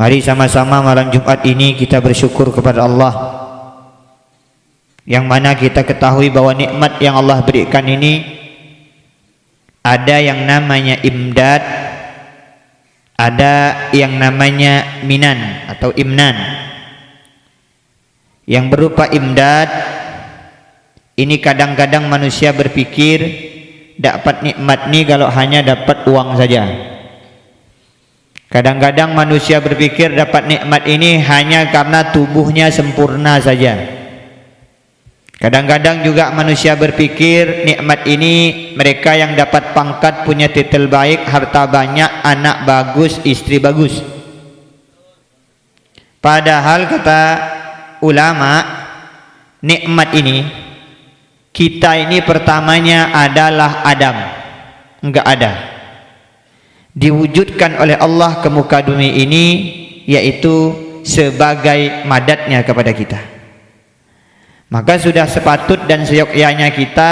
Mari sama-sama malam Jumat ini kita bersyukur kepada Allah, yang mana kita ketahui bahwa nikmat yang Allah berikan ini ada yang namanya imdad, ada yang namanya minan atau imnan. Yang berupa imdad ini kadang-kadang manusia berpikir dapat nikmat ini kalau hanya dapat uang saja. Kadang-kadang manusia berpikir dapat nikmat ini hanya karena tubuhnya sempurna saja. Kadang-kadang juga manusia berpikir nikmat ini mereka yang dapat pangkat, punya titel baik, harta banyak, anak bagus, istri bagus. Padahal kata ulama, nikmat ini kita ini pertamanya adalah Adam, enggak ada, diwujudkan oleh Allah ke muka bumi ini, yaitu sebagai madatnya kepada kita. Maka sudah sepatut dan seyogyanya kita,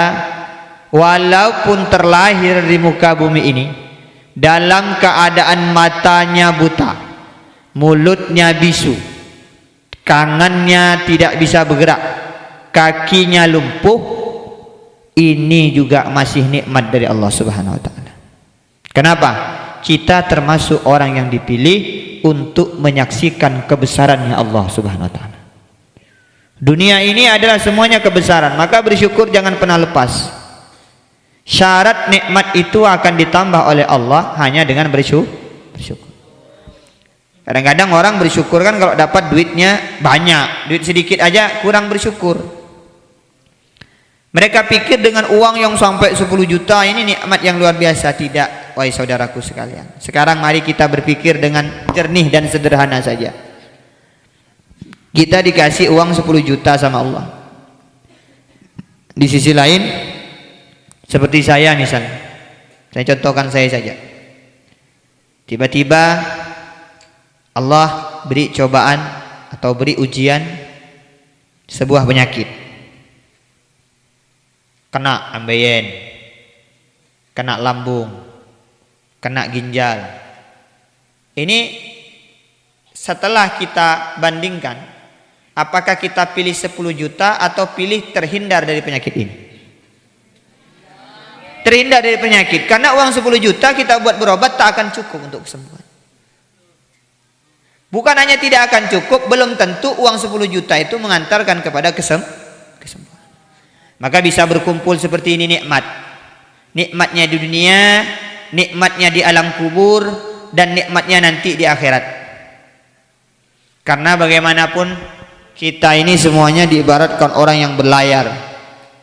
walaupun terlahir di muka bumi ini dalam keadaan matanya buta, mulutnya bisu, tangannya tidak bisa bergerak, kakinya lumpuh, ini juga masih nikmat dari Allah Subhanahu wa taala. Kenapa? Kita termasuk orang yang dipilih untuk menyaksikan kebesarannya Allah Subhanahu wa taala. Dunia ini adalah semuanya kebesaran, maka bersyukur jangan pernah lepas. Syarat nikmat itu akan ditambah oleh Allah hanya dengan bersyukur. Kadang-kadang orang bersyukur kan kalau dapat duitnya banyak, duit sedikit aja kurang bersyukur. Mereka pikir dengan uang yang sampai 10 juta ini nikmat yang luar biasa. Tidak, wahai saudaraku sekalian. Sekarang mari kita berpikir dengan jernih dan sederhana saja. Kita dikasih uang 10 juta sama Allah. Di sisi lain, seperti saya misalnya, saya contohkan saya saja. Tiba-tiba Allah beri cobaan atau beri ujian sebuah penyakit. Kena ambeien, kena lambung, kena ginjal. Ini setelah kita bandingkan, apakah kita pilih 10 juta atau pilih terhindar dari penyakit ini? Terhindar dari penyakit, karena uang 10 juta kita buat berobat tak akan cukup untuk kesembuhan. Bukan hanya tidak akan cukup, belum tentu uang 10 juta itu mengantarkan kepada kesembuhan. Maka bisa berkumpul seperti ini nikmat. Nikmatnya di dunia, nikmatnya di alam kubur, dan nikmatnya nanti di akhirat. Karena bagaimanapun kita ini semuanya diibaratkan orang yang berlayar.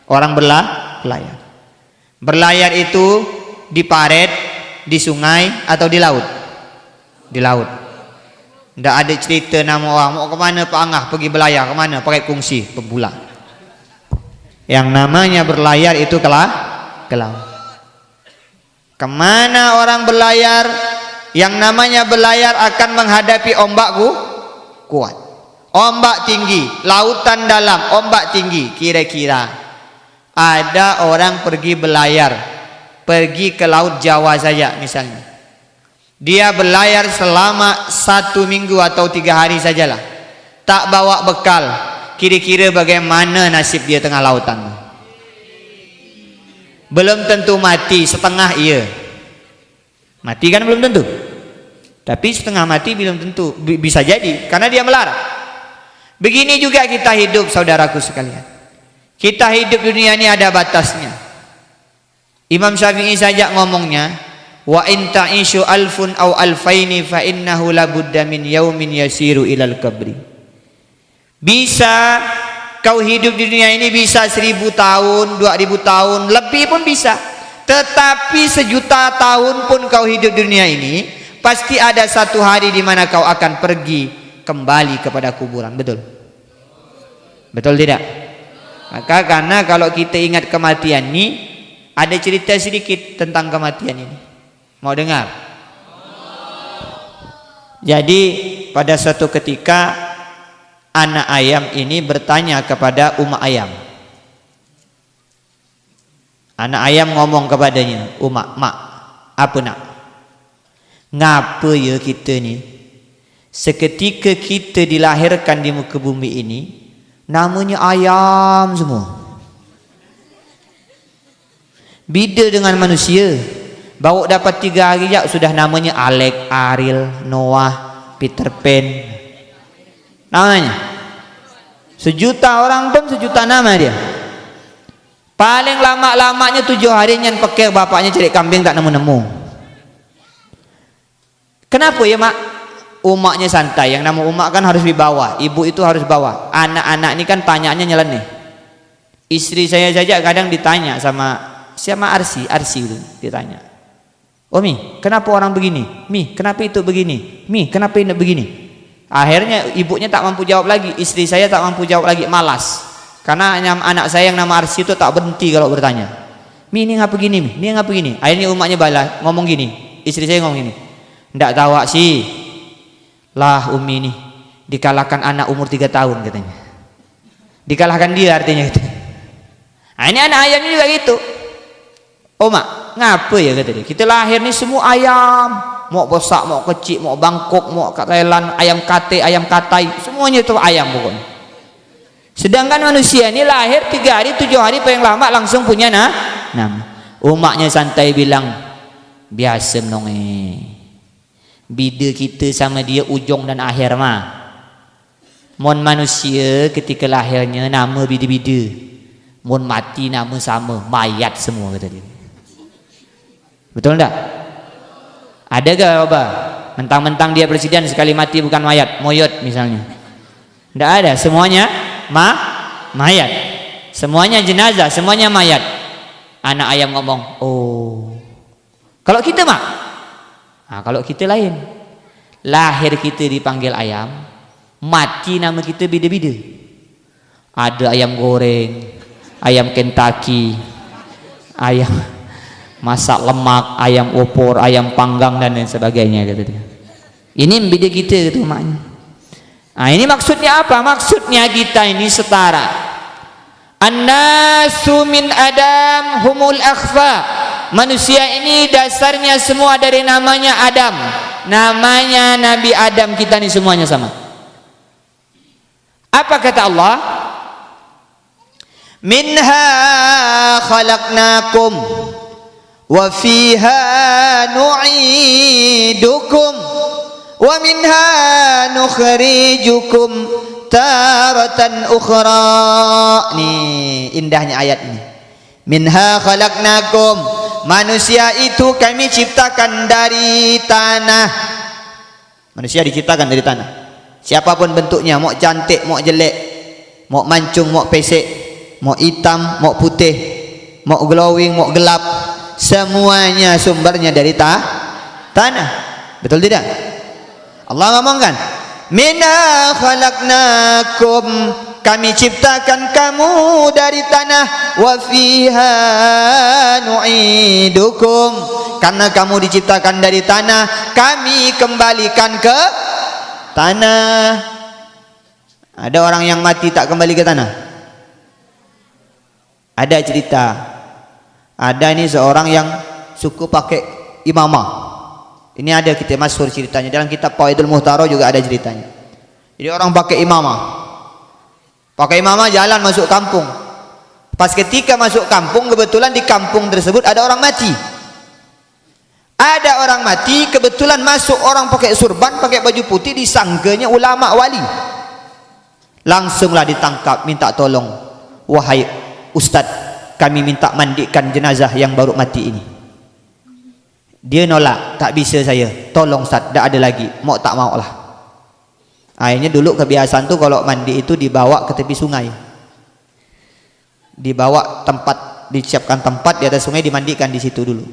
Orang berlayar. Berlayar itu di paret, di sungai, atau di laut? Di laut. Tidak ada cerita nama orang mau kemana Pak Angah pergi berlayar kemana pakai kongsi pembulan. Yang namanya berlayar itu ke laut. Kemana orang berlayar? Yang namanya berlayar akan menghadapi ombak kuat, ombak tinggi, lautan dalam, ombak tinggi. Kira-kira ada orang pergi berlayar, pergi ke laut Jawa saja misalnya, dia berlayar selama 1 minggu atau 3 hari sajalah, tak bawa bekal. Kira-kira bagaimana nasib dia tengah lautan? Belum tentu mati, setengah iya. Mati kan belum tentu. Tapi setengah mati belum tentu, bisa jadi karena dia melarang. Begini juga kita hidup saudaraku sekalian. Kita hidup dunia ini ada batasnya. Imam Syafi'i saja ngomongnya, wa in ta'ishu alfun aw alfaini fa innahu labudda min yaumin yasiru ilal qabri. Bisa kau hidup di dunia ini bisa 1000 tahun, 2000 tahun, lebih pun bisa. Tetapi 1.000.000 tahun pun kau hidup di dunia ini, pasti ada satu hari di mana kau akan pergi kembali kepada kuburan. Betul? Betul tidak? Maka karena kalau kita ingat kematian ini, ada cerita sedikit tentang kematian ini. Mau dengar? Jadi pada suatu ketika anak ayam ini bertanya kepada Uma ayam. Anak ayam ngomong kepadanya, Uma, mak, apa nak? Ngapa ya kita ni Seketika kita dilahirkan di muka bumi ini, namanya ayam semua. Beda dengan manusia. Baru dapat 3 hari jak sudah namanya Alex, Ariel, Noah, Peter Pan. Namanya. Sejuta orang pun sejuta nama dia. Paling lama-lamanya 7 hari nyan pakai bapaknya cari kambing tak nemu-nemu. Kenapa ya mak? Umaknya santai. Yang nama umak kan harus dibawa. Ibu itu harus bawa. Anak-anak ini kan tanyanya nyeleneh. Istri saya saja kadang ditanya sama siapa Arsi itu ditanya. Oh Mi, kenapa orang begini? Mi, kenapa itu begini? Mi, kenapa ini begini? Akhirnya ibunya tak mampu jawab lagi, istri saya tak mampu jawab lagi, malas. Karena anak saya yang nama Arsi itu tak berhenti kalau bertanya. Mi, ini ngapa begini? Mi, ini ngapa begini? Akhirnya umaknya balas, ngomong gini. Istri saya ngomong gini. Ndak tahu sih. Lah Umi ini dikalahkan anak umur 3 tahun katanya. Dikalahkan dia artinya gitu. Nah, ini anak ayamnya juga gitu. Oh mak, ngapa ya kata dia? Kita lahir nih semua ayam, mau besar, mau kecil, mau Bangkok, mau kat Thailand, ayam kate, ayam katai, semuanya itu ayam pokoknya. Sedangkan manusia ini lahir 3 hari, 7 hari paling lama langsung punya nama. Umaknya santai bilang, biasa menonge. Bida kita sama dia ujung dan akhir mah. Mon manusia ketika lahirnya nama bida-bida. Mon mati nama sama, mayat semua kata dia. Betul enggak? Ada gak apa? Mentang-mentang dia presiden sekali mati bukan mayat, moyot misalnya. Enggak ada, semuanya mayat. Semuanya jenazah, semuanya mayat. Anak ayam ngomong, "Oh." Kalau kita mak, nah, kalau kita lain. Lahir kita dipanggil ayam, mati nama kita beda-beda. Ada ayam goreng, ayam Kentucky, ayam masak lemak, ayam opor, ayam panggang dan lain sebagainya gitu. Ini beda kita gitu maknya. Nah, ini maksudnya apa? Maksudnya kita ini setara. An-nasu min Adam humul akhfa. Manusia ini dasarnya semua dari namanya Adam. Namanya Nabi Adam, kita ini semuanya sama. Apa kata Allah? Minha khalaqnakum wa fiha nu'idukum wa minha nukhrijukum taratan ukhra. Nih indahnya ayat ini. Minha khalaqnakum, manusia itu kami ciptakan dari tanah. Manusia diciptakan dari tanah. Siapapun bentuknya, mau cantik, mau jelek, mau mancung, mau pesek, mau hitam, mau putih, mau glowing, mau gelap, semuanya sumbernya dari tanah. Betul tidak? Allah ngomongkan, minna khalaqnakum, kami ciptakan kamu dari tanah, wa fiha nu'idukum, karena kamu diciptakan dari tanah, kami kembalikan ke tanah. Ada orang yang mati tak kembali ke tanah? Ada cerita. Ada ini seorang yang suku pakai imamah. Ini ada kita masyhur ceritanya dalam kitab Fawaidul Muhtaro juga ada ceritanya. Jadi orang pakai imamah. Pakai imamah jalan masuk kampung. Pas ketika masuk kampung, kebetulan di kampung tersebut ada orang mati. Ada orang mati, kebetulan masuk orang pakai surban, pakai baju putih, disangkanya ulama wali. Langsunglah ditangkap, minta tolong. Wahai Ustadz, kami minta mandikan jenazah yang baru mati ini. Dia nolak, tak bisa saya. Tolong Ustadz, tak ada lagi. Mau tak mau lah. Akhirnya dulu kebiasaan tuh kalau mandi itu dibawa ke tepi sungai. Dibawa tempat, disiapkan tempat di atas sungai, dimandikan di situ dulu.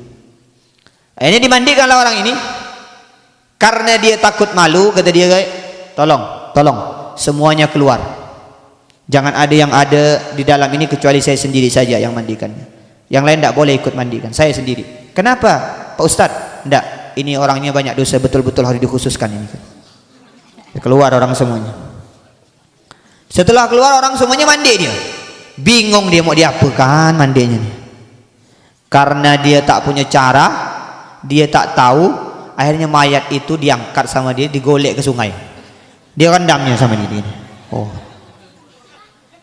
Akhirnya dimandikanlah orang ini. Karena dia takut malu, kata dia, tolong, semuanya keluar. Jangan ada yang ada di dalam ini kecuali saya sendiri saja yang mandikannya. Yang lain tidak boleh ikut mandikan, saya sendiri. Kenapa Pak Ustadz? Tidak, ini orangnya banyak dosa, betul-betul harus dikhususkan ini. Keluar orang semuanya. Setelah keluar orang semuanya mandi dia. Bingung dia mau diapakan mandinya nih. Karena dia tak punya cara, dia tak tahu, akhirnya mayat itu diangkat sama dia, digolek ke sungai. Dia rendamnya sama dia. Oh.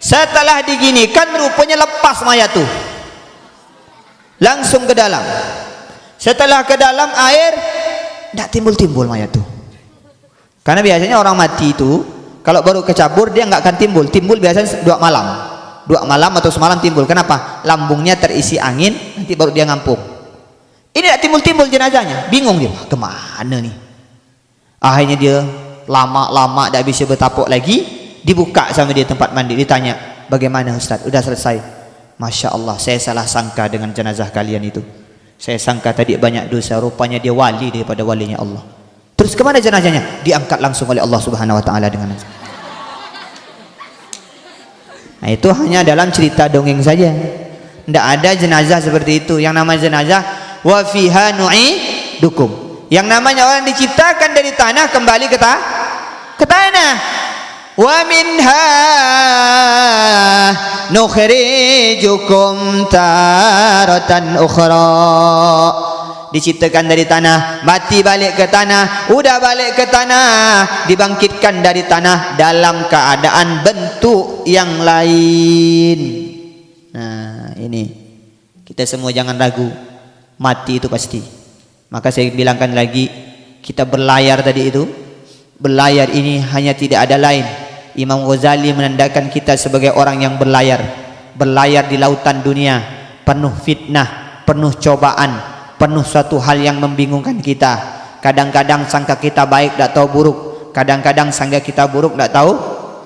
Setelah diginikan rupanya lepas mayat tuh. Langsung ke dalam. Setelah ke dalam air, tidak timbul-timbul mayat tuh. Karena biasanya orang mati itu kalau baru kecabur dia nggak akan timbul. Timbul biasanya 2 malam. 2 malam atau semalam timbul. Kenapa? Lambungnya terisi angin, nanti baru dia ngampung. Ini tidak timbul-timbul jenazahnya. Bingung dia, kemana nih? Akhirnya dia lama-lama tidak bisa bertapuk lagi. Dibuka sama dia tempat mandi. Ditanya, bagaimana Ustaz? Udah selesai. Masya Allah, saya salah sangka dengan jenazah kalian itu. Saya sangka tadi banyak dosa. Rupanya dia wali daripada walinya Allah. Terus kemana jenazahnya? Diangkat langsung oleh Allah Subhanahu Wa Taala dengan. Nah, itu hanya dalam cerita dongeng saja. Tidak ada jenazah seperti itu. Yang namanya jenazah wa fiha nu'idukum. Yang namanya orang diciptakan dari tanah kembali ke tanah. Wa minha nukhrijukum taratan ukhra. Diciptakan dari tanah, mati balik ke tanah, udah balik ke tanah, dibangkitkan dari tanah dalam keadaan bentuk yang lain. Nah, ini kita semua jangan ragu, mati itu pasti. Maka saya bilangkan lagi, kita berlayar tadi itu, berlayar ini hanya tidak ada lain. Imam Ghazali menandakan kita sebagai orang yang berlayar di lautan dunia, penuh fitnah, penuh cobaan, penuh suatu hal yang membingungkan kita. Kadang-kadang sangka kita baik, tidak tahu buruk. Kadang-kadang sangka kita buruk, tidak tahu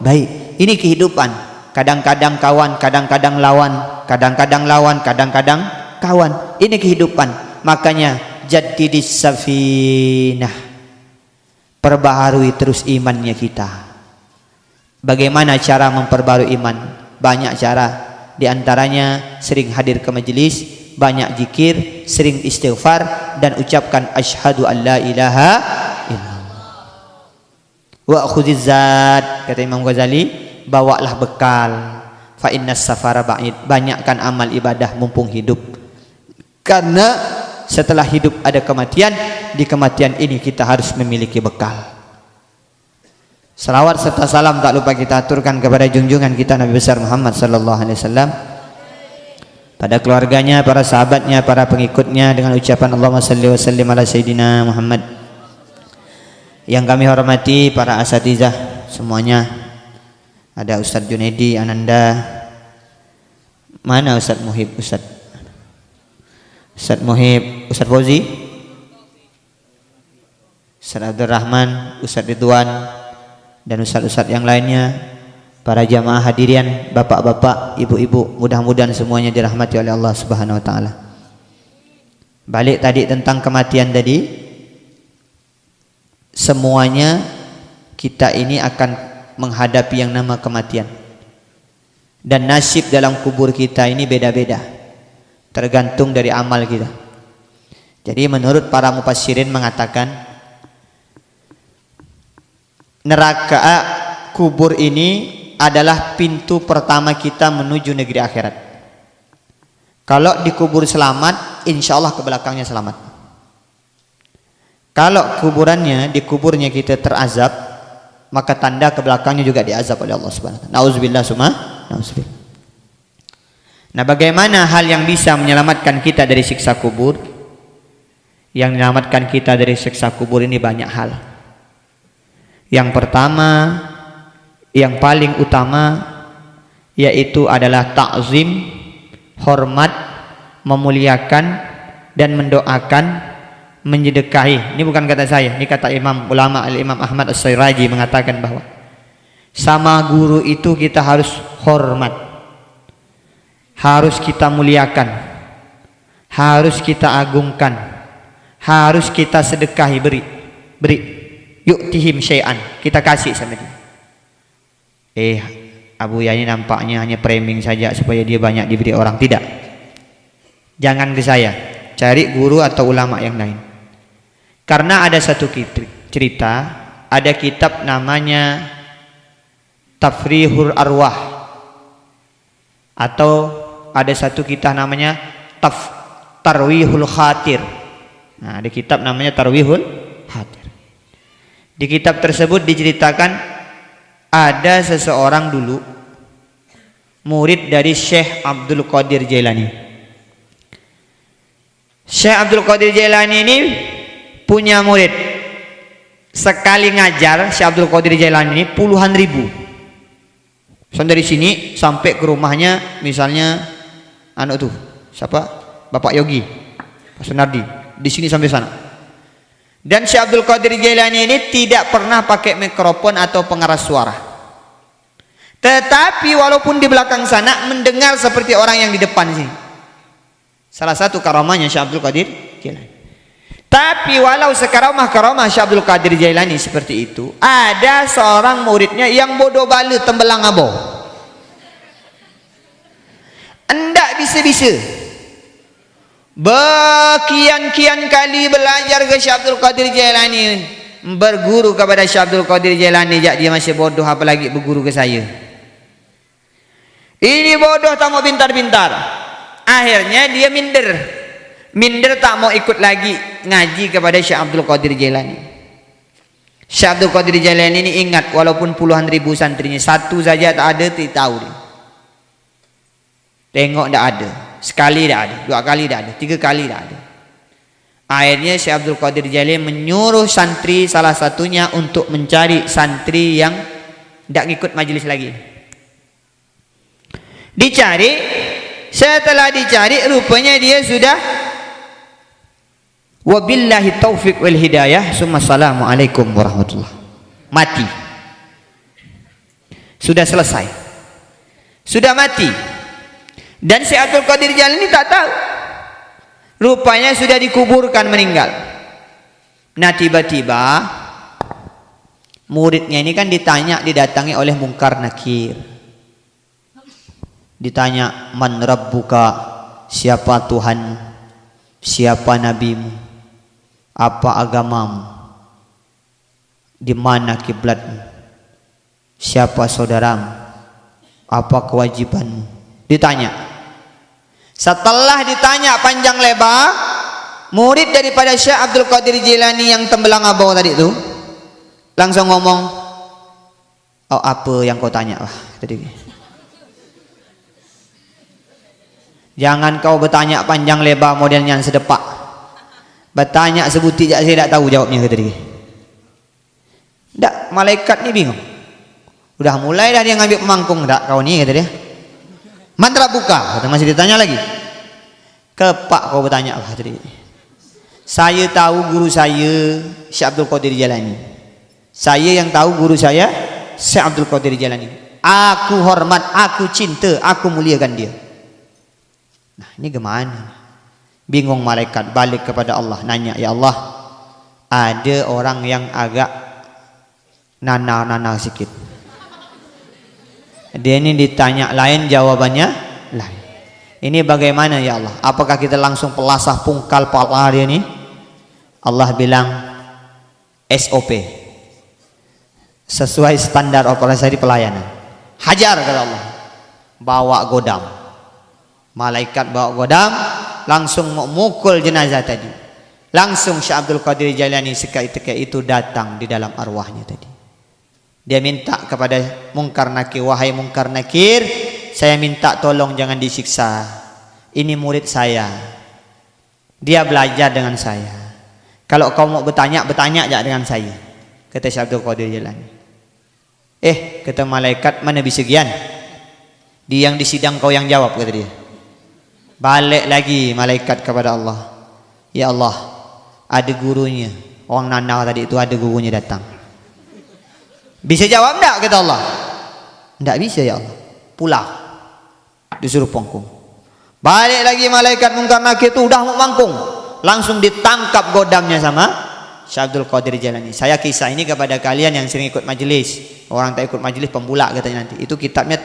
baik. Ini kehidupan. Kadang-kadang kawan, kadang-kadang lawan. Kadang-kadang lawan, kadang-kadang kawan. Ini kehidupan. Makanya jaddidis safinah. Perbaharui terus imannya kita. Bagaimana cara memperbarui iman? Banyak cara. Di antaranya sering hadir ke majelis, banyak zikir, sering istighfar, dan ucapkan asyhadu an la ilaha illallah. Wa akhudziz zat, kata Imam Ghazali, bawalah bekal. Fa innas safara ba'id, banyakkan amal ibadah mumpung hidup. Karena setelah hidup ada kematian, di kematian ini kita harus memiliki bekal. Salawat serta salam tak lupa kita aturkan kepada junjungan kita Nabi besar Muhammad sallallahu alaihi wasallam, pada keluarganya, para sahabatnya, para pengikutnya, dengan ucapan Allahumma salli wa sallim ala sayyidina Muhammad. Yang kami hormati para asatizah semuanya. Ada Ustadz Junedi Ananda. Mana Ustadz Muhib? Ustadz Muhib, Ustadz Fauzi, Ustadz Abdul Rahman, Ustadz Ridwan, dan ustadz-ustadz yang lainnya, para jamaah hadirin, bapak-bapak, ibu-ibu, mudah-mudahan semuanya dirahmati oleh Allah Subhanahu wa taala. Balik tadi tentang kematian tadi, semuanya kita ini akan menghadapi yang nama kematian. Dan nasib dalam kubur kita ini beda-beda, tergantung dari amal kita. Jadi menurut para mufassirin mengatakan, neraka kubur ini adalah pintu pertama kita menuju negeri akhirat. Kalau dikubur selamat, insya Allah ke belakangnya selamat. Kalau dikuburnya kita terazab, maka tanda ke belakangnya juga diazab oleh Allah Subhanahu wa taala. Nauzubillah summa nauzubillah. Nah, bagaimana hal yang bisa menyelamatkan kita dari siksa kubur? Yang menyelamatkan kita dari siksa kubur ini banyak hal. Yang pertama, yang paling utama, yaitu adalah ta'zim, hormat, memuliakan, dan mendoakan, menyedekahi. Ini bukan kata saya, ini kata imam ulama Al-Imam Ahmad As-Sairaji mengatakan bahwa sama guru itu kita harus hormat, harus kita muliakan, harus kita agungkan, harus kita sedekahi, beri. Yu'tihim syai'an, kita kasih sama dia. Abu Ya ini nampaknya hanya framing saja supaya dia banyak diberi orang. Tidak, jangan ke saya, cari guru atau ulama yang lain. Karena ada satu cerita, ada kitab namanya Tafrihul Arwah, atau ada satu kitab namanya Tarwihul Khatir. Nah, ada kitab namanya Tarwihul Khatir. Di kitab tersebut diceritakan ada seseorang dulu murid dari Syekh Abdul Qadir Jailani. Syekh Abdul Qadir Jailani ini punya murid. Sekali ngajar Syekh Abdul Qadir Jailani ini puluhan ribu. Dari sini sampai ke rumahnya, misalnya tuh siapa? Bapak Yogi, Pak Sunardi. Di sini sampai sana. Dan Syekh Abdul Qadir Jailani ini tidak pernah pakai mikrofon atau pengeras suara. Tetapi walaupun di belakang sana mendengar seperti orang yang di depan sini. Salah satu karamahnya Syekh Abdul Qadir Jailani. Tapi walau sekaramah-karamah Syekh Abdul Qadir Jailani seperti itu, ada seorang muridnya yang bodoh balu tembelang abo. Endak bisa-bisa. Bekian-kian kali belajar ke Syekh Abdul Qadir Jailani, berguru kepada Syekh Abdul Qadir Jailani, jak dia masih bodoh, apalagi berguru ke saya. Ini bodoh tak mau pintar-pintar. Akhirnya dia minder tak mau ikut lagi ngaji kepada Syekh Abdul Qadir Jailani. Syekh Abdul Qadir Jailani ini ingat, walaupun puluhan ribu santrinya, satu saja tak ada, tidak tahu dia. Tengok tak ada, sekali tak ada, dua kali tak ada, tiga kali tak ada. Akhirnya Syekh Abdul Qadir Jailani menyuruh santri salah satunya untuk mencari santri yang tidak ikut majelis lagi. Dicari, setelah dicari rupanya dia sudah wabillahi taufiq wal hidayah summa assalamualaikum warahmatullah, mati. Sudah selesai, sudah mati. Dan Syekh Abdul Qadir Jailani tak tahu, rupanya sudah dikuburkan meninggal. Nah tiba-tiba muridnya ini kan didatangi oleh Munkar Nakir. Ditanya, man rabbuka, siapa Tuhanmu, siapa nabimu, apa agamamu, di mana kiblatmu, siapa saudaramu, apa kewajibanmu. Ditanya. Setelah ditanya panjang lebar, murid daripada Syekh Abdul Qadir Jailani yang tembelang abau tadi itu langsung ngomong, oh apa yang kau tanya? Wah, tadi. Jangan kau bertanya panjang lebar modelnya sedepak. Bertanya sebutik saya tak tahu jawabnya kata dia. Tak, malaikat ni bingung. Udah mulai dah dia ngambil pemangkung, tak kau ni kata dia. Mantra buka, kata masih ditanya lagi. Kepak kau bertanya apa tadi? Saya tahu guru saya Syekh Abdul Qadir Jailani. Saya yang tahu guru saya Syekh Abdul Qadir Jailani. Aku hormat, aku cinta, aku muliakan dia. Nah ini gimana? Bingung malaikat, balik kepada Allah, nanya, ya Allah, ada orang yang agak nana sikit. Dia ini ditanya lain, jawabannya lain. Ini bagaimana ya Allah? Apakah kita langsung pelasah pungkal pala dia ini? Allah bilang SOP, sesuai standar operasi pelayanan. Hajar kata Allah. Bawa godam. Malaikat bawa godam, langsung memukul jenazah tadi. Langsung Syekh Abdul Qadir Jailani seketika itu datang di dalam arwahnya tadi. Dia minta kepada Munkar Nakir, wahai Munkar Nakir, saya minta tolong jangan disiksa. Ini murid saya, dia belajar dengan saya. Kalau kau mau bertanya, bertanya aja dengan saya, kata Syekh Abdul Qadir Jailani. Kata malaikat, mana bisa gian? Dia yang disidang, kau yang jawab, kata dia. Balik lagi malaikat kepada Allah. Ya Allah, ada gurunya. Orang Nanau tadi itu ada gurunya datang. Bisa jawab enggak kata Allah? Enggak bisa ya Allah. Pulang. Disuruh pangkung. Balik lagi malaikat Munkar Nakir itu udah mau mangkung. Langsung ditangkap godamnya sama Syekh Abdul Qadir Jailani. Saya kisah ini kepada kalian yang sering ikut majelis. Orang tak ikut majelis pembulak katanya nanti. Itu kitabnya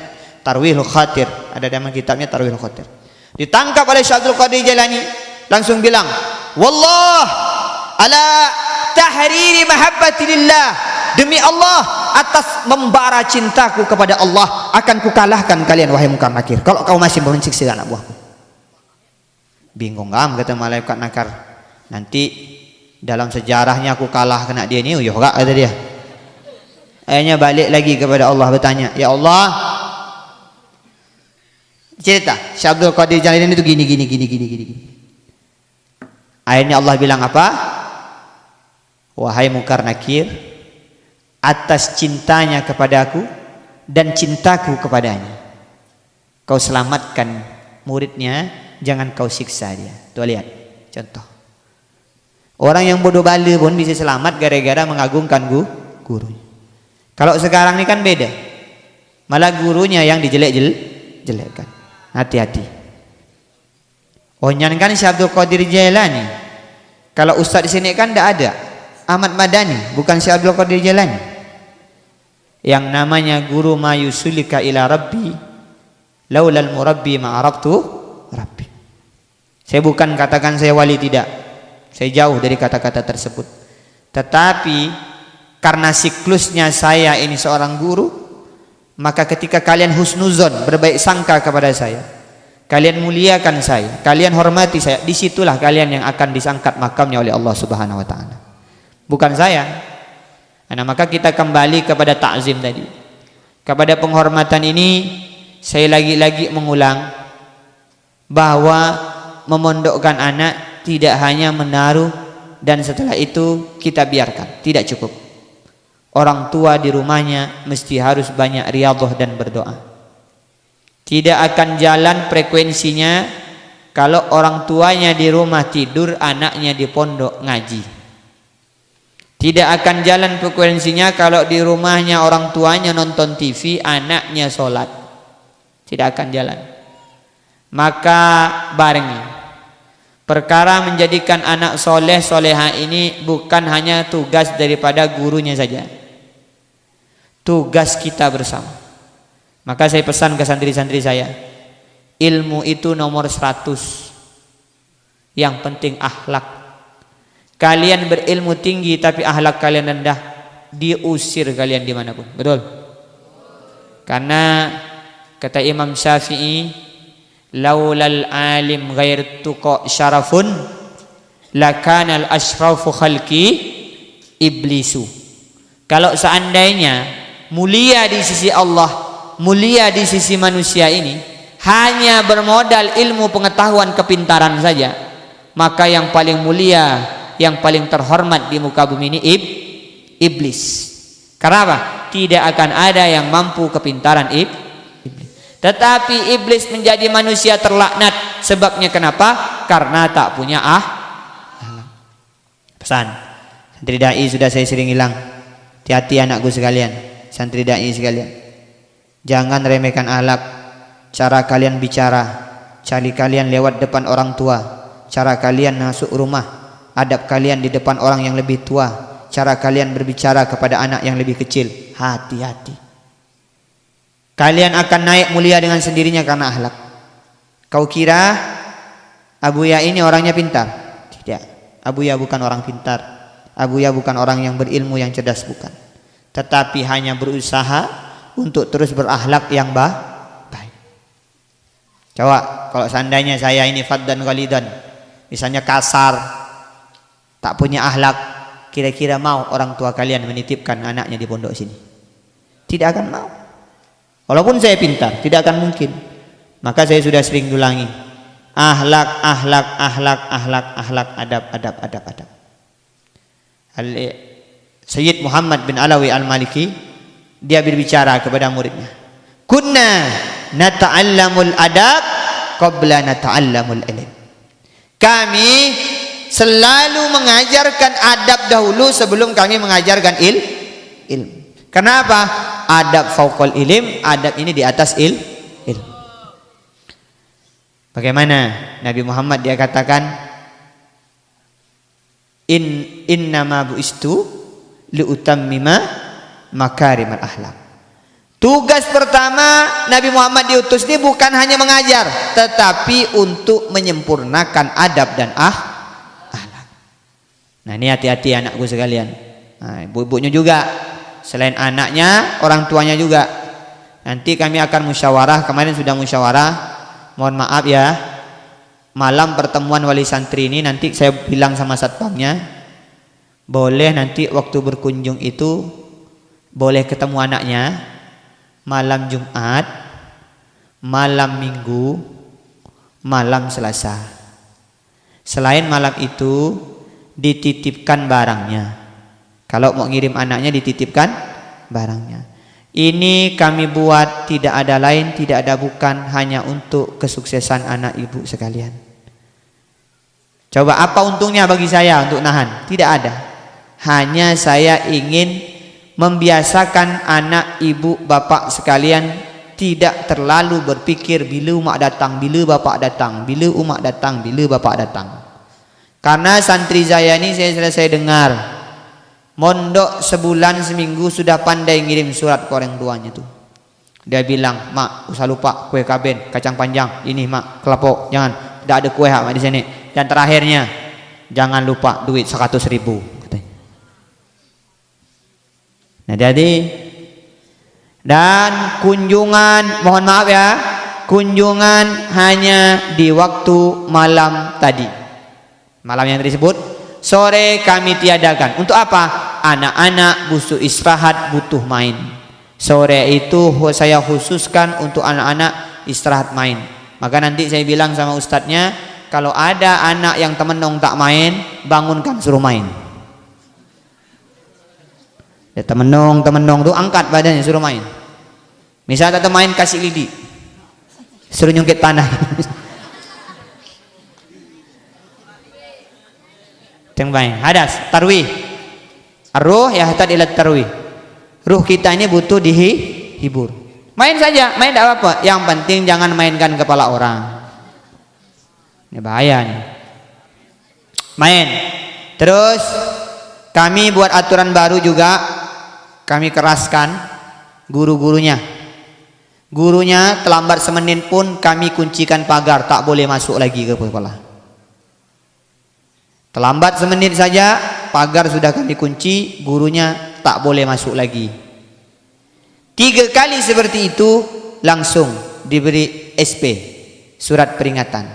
Tarwihul Khatir. Ada nama kitabnya Tarwihul Khatir. Ditangkap oleh Syekh Abdul Qadir Jailani, langsung bilang, "Wallah ala tahriri mahabbati lillah." Demi Allah, atas membara cintaku kepada Allah, akan kukalahkan kalian wahai Munkar Nakir, kalau kau masih menciksa anak buahku. Bingung kan kata malaikat nakar. Nanti dalam sejarahnya aku kalah kena dia ni, uyuh gak kata dia. Akhirnya balik lagi kepada Allah bertanya, ya Allah, cerita Syekh Abdul Qadir Jalaini itu gini. Akhirnya Allah bilang apa? Wahai Munkar Nakir, atas cintanya kepadaku dan cintaku kepadanya, kau selamatkan muridnya, jangan kau siksa dia. Tuh lihat contoh. Orang yang bodoh bala pun bisa selamat gara-gara mengagungkan gurunya. Kalau sekarang ini kan beda. Malah gurunya yang dijelek-jelekkan. Hati-hati. Onyan kan Syekh Abdul Qadir Jailani. Kalau ustaz di sini kan tidak ada. Ahmad Madani, bukan Syekh Abdul Qadir Jailani. Yang namanya guru ma yusulika ila rabbi laulal murabbi ma'arabtu rabbi. Saya bukan katakan saya wali, tidak. Saya jauh dari kata-kata tersebut. Tetapi karena siklusnya saya ini seorang guru, maka ketika kalian husnuzon, berbaik sangka kepada saya, kalian muliakan saya, kalian hormati saya, disitulah kalian yang akan disangkat makamnya oleh Allah Subhanahu wa ta'ala, bukan saya. Nah, maka kita kembali kepada takzim tadi, kepada penghormatan ini. Saya lagi-lagi mengulang bahwa memondokkan anak tidak hanya menaruh dan setelah itu kita biarkan, tidak cukup. Orang tua di rumahnya mesti harus banyak riyadhah dan berdoa. Tidak akan jalan frekuensinya kalau orang tuanya di rumah tidur, anaknya di pondok ngaji. Tidak akan jalan frekuensinya kalau di rumahnya orang tuanya nonton TV, anaknya sholat. Tidak akan jalan. Maka barengi. Perkara menjadikan anak soleh soleha ini bukan hanya tugas daripada gurunya saja, tugas kita bersama. Maka saya pesan ke santri-santri saya, ilmu itu nomor 100. Yang penting akhlak. Kalian berilmu tinggi tapi akhlak kalian rendah, diusir kalian dimanapun. Betul? Karena kata Imam Syafi'i, laulal alim ghair tuqa syarafun lakanal asrafu khalqi iblisu. Kalau seandainya mulia di sisi Allah, mulia di sisi manusia ini hanya bermodal ilmu pengetahuan kepintaran saja, maka yang paling mulia, yang paling terhormat di muka bumi ini iblis. Karena apa? Tidak akan ada yang mampu kepintaran iblis. Tetapi iblis menjadi manusia terlaknat. Sebabnya kenapa? Karena tak punya pesan. Santri dai sudah saya sering hilang. Hati-hati anakku sekalian, santri dai sekalian, jangan remehkan akhlak. Cara kalian bicara, cara kalian lewat depan orang tua, cara kalian masuk rumah, adab kalian di depan orang yang lebih tua, cara kalian berbicara kepada anak yang lebih kecil. Hati-hati. Kalian akan naik mulia dengan sendirinya karena akhlak. Kau kira Abuya ini orangnya pintar? Tidak. Abuya bukan orang pintar. Abuya bukan orang yang berilmu, yang cerdas, bukan. Tetapi hanya berusaha untuk terus berakhlak yang baik. Coba kalau seandainya saya ini faddan ghalidan, misalnya kasar, tak punya akhlak, kira-kira mau orang tua kalian menitipkan anaknya di pondok sini? Tidak akan mau. Walaupun saya pintar, tidak akan mungkin. Maka saya sudah sering ulangi, akhlak, akhlak, akhlak, akhlak, akhlak, adab. Sayyid Muhammad bin Alawi Al-Maliki, dia berbicara kepada muridnya, kunna nata'allamul adab qabla nata'allamul ilm. Kami selalu mengajarkan adab dahulu sebelum kami mengajarkan ilmu. Kenapa? Adab fauqal ilm, adab ini di atas ilmu. Bagaimana Nabi Muhammad dia katakan, innama buistu liutammima makarimal akhlak. Tugas pertama Nabi Muhammad diutus ini bukan hanya mengajar, tetapi untuk menyempurnakan adab dan akhlak. Nah, ini hati-hati anakku sekalian. Nah, ibu-ibunya juga, selain anaknya, orang tuanya juga. Nanti kami akan musyawarah, kemarin sudah musyawarah. Mohon maaf ya, malam pertemuan wali santri ini nanti saya bilang sama satpamnya, boleh nanti waktu berkunjung itu boleh ketemu anaknya malam Jumat, malam Minggu, malam Selasa. Selain malam itu dititipkan barangnya. Kalau mau ngirim anaknya dititipkan barangnya. Ini kami buat tidak ada lain, tidak ada bukan, hanya untuk kesuksesan anak ibu sekalian. Coba apa untungnya bagi saya untuk nahan? Tidak ada. Hanya saya ingin membiasakan anak ibu bapak sekalian tidak terlalu berpikir bila umak datang, bila bapak datang, bila umak datang, bila bapak datang. Karena santri saya ini saya selesai dengar, mondok sebulan seminggu sudah pandai ngirim surat ke orang tuanya tuh. Dia bilang, mak usah lupa kue kaben, kacang panjang, ini mak kelapok, jangan, tidak ada kue mak di sini. Dan terakhirnya, jangan lupa duit 100.000. Katanya. Nah jadi, dan kunjungan, mohon maaf ya, kunjungan hanya di waktu malam tadi, malam yang disebut. Sore kami tiadakan. Untuk apa? Anak-anak butuh istirahat, butuh main. Sore itu saya khususkan untuk anak-anak istirahat main. Maka nanti saya bilang sama ustadznya, kalau ada anak yang temenong tak main, bangunkan suruh main. Ya, temenong tuh angkat badannya suruh main. Misal tak main kasih lidi, suruh nyungkit tanah. Tengbain hadas tarwih arruh ya hatta ila tarwih. Ruh kita ini butuh dihibur. Main saja, main tidak apa-apa. Yang penting jangan mainkan kepala orang. Ini bahaya nih. Main. Terus kami buat aturan baru juga. Kami keraskan guru-gurunya. Gurunya terlambat semenit pun kami kuncikan pagar, tak boleh masuk lagi ke sekolah. Terlambat semenit saja pagar sudah kami kunci, gurunya tak boleh masuk lagi. 3 kali seperti itu langsung diberi SP, surat peringatan.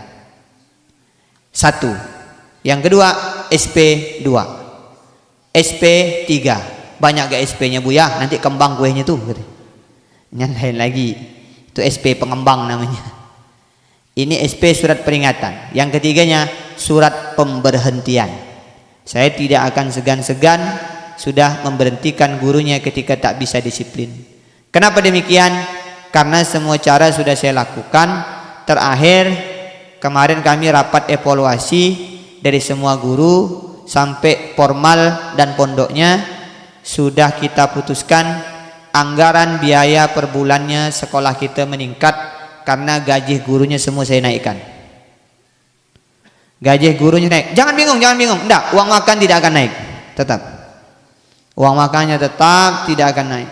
1. Yang kedua SP 2, SP 3. Banyak gak SP-nya bu ya? Nanti kembang kuehnya tuh. Yang lain lagi, itu SP pengembang namanya. Ini SP surat peringatan. Yang ketiganya surat pemberhentian. Saya tidak akan segan-segan sudah memberhentikan gurunya ketika tak bisa disiplin. Kenapa demikian? Karena semua cara sudah saya lakukan. Terakhir kemarin kami rapat evaluasi dari semua guru sampai formal dan pondoknya, sudah kita putuskan anggaran biaya per bulannya sekolah kita meningkat. Karena gaji gurunya semua saya naikkan. Gaji gurunya naik. Jangan bingung. Enggak, uang makan tidak akan naik. Tetap. Uang makannya tetap tidak akan naik.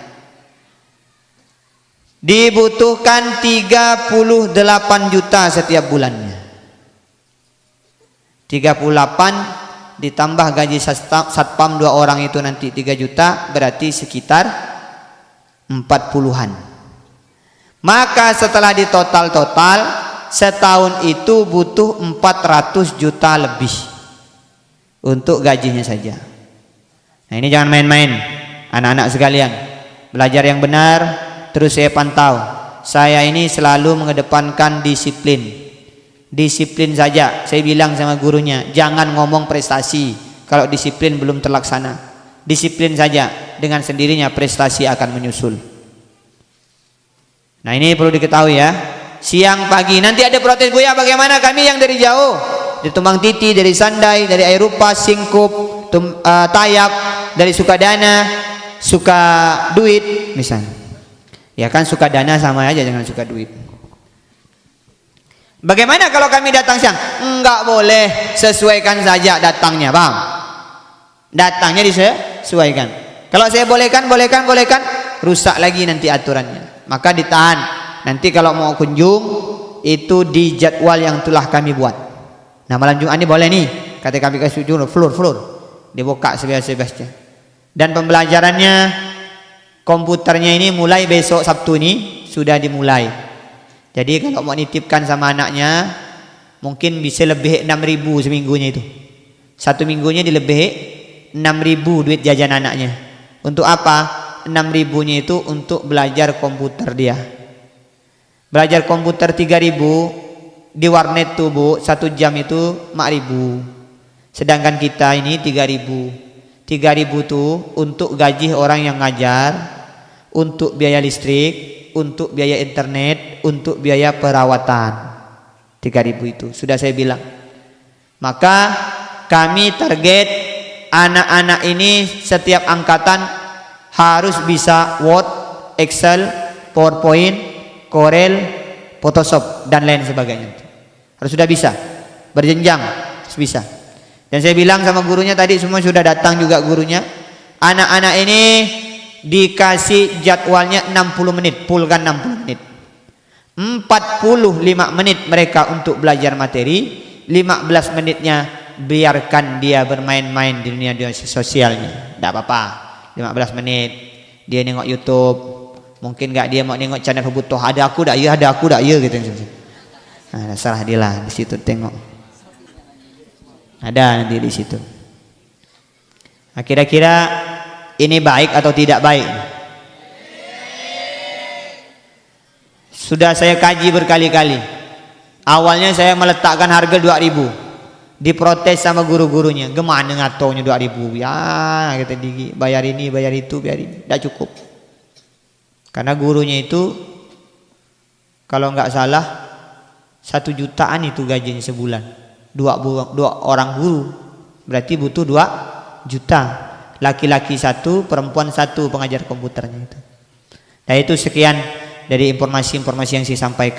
Dibutuhkan 38 juta setiap bulannya. 38 ditambah gaji satpam 2 orang itu nanti 3 juta, berarti sekitar 40-an. Maka setelah ditotal-total setahun itu butuh 400 juta lebih untuk gajinya saja. Nah ini jangan main-main anak-anak sekalian. Belajar yang benar. Terus saya pantau. Saya ini selalu mengedepankan disiplin. Disiplin saja. Saya bilang sama gurunya, jangan ngomong prestasi kalau disiplin belum terlaksana. Disiplin saja, dengan sendirinya prestasi akan menyusul. Nah ini perlu diketahui ya. Siang pagi nanti ada protes, Buya bagaimana kami yang dari jauh, dari Tumbang Titi, dari Sandai, dari Airupa, Singkup, Tayap, dari Sukadana, Sukaduit misalnya. Ya kan Sukadana sama aja, jangan Sukaduit. Bagaimana kalau kami datang siang? Enggak boleh, sesuaikan saja datangnya, bang. Datangnya disesuaikan. Kalau saya bolehkan, rusak lagi nanti aturannya. Maka ditahan. Nanti kalau mau kunjung itu di jadwal yang telah kami buat. Nah malam Jumat ini boleh nih, kata kami kasih floor dibuka sebiasa-biasa. Dan pembelajarannya komputernya ini mulai besok Sabtu ini sudah dimulai. Jadi kalau mau nitipkan sama anaknya mungkin bisa lebih 6.000 seminggunya itu. Satu minggunya dilebih 6.000 duit jajan anaknya. Untuk apa? 6.000-nya itu untuk belajar komputer dia. Belajar komputer 3.000 di warnet tuh Bu, 1 jam itu 4.000. Sedangkan kita ini 3.000. 3.000 tuh untuk gaji orang yang ngajar, untuk biaya listrik, untuk biaya internet, untuk biaya perawatan. 3.000 itu sudah saya bilang. Maka kami target anak-anak ini setiap angkatan harus bisa Word, Excel, PowerPoint, Corel, Photoshop dan lain sebagainya. Harus sudah bisa, berjenjang harus bisa. Dan saya bilang sama gurunya tadi, semua sudah datang juga gurunya. Anak-anak ini dikasih jadwalnya 60 menit, full kan 60 menit. 45 menit mereka untuk belajar materi, 15 menitnya biarkan dia bermain-main di dunia sosialnya. Tidak apa-apa, 15 menit dia nengok YouTube. Mungkin nggak dia mau nengok channel Butuh, ada aku dak ya, gitu. Nah, salah dia lah di situ, tengok. Ada nanti di situ. Nah, kira-kira ini baik atau tidak baik? Sudah saya kaji berkali-kali. Awalnya saya meletakkan harga 2.000. Diprotes sama guru-gurunya. Gimana ngatonya 2.000? Ya, kita bayar ini, bayar itu, biar ini. Tidak cukup. Karena gurunya itu kalau nggak salah 1 jutaan itu gajinya sebulan. Dua orang guru berarti butuh 2 juta. Laki-laki 1, perempuan 1 pengajar komputernya itu. Nah itu sekian dari informasi-informasi yang saya sampaikan.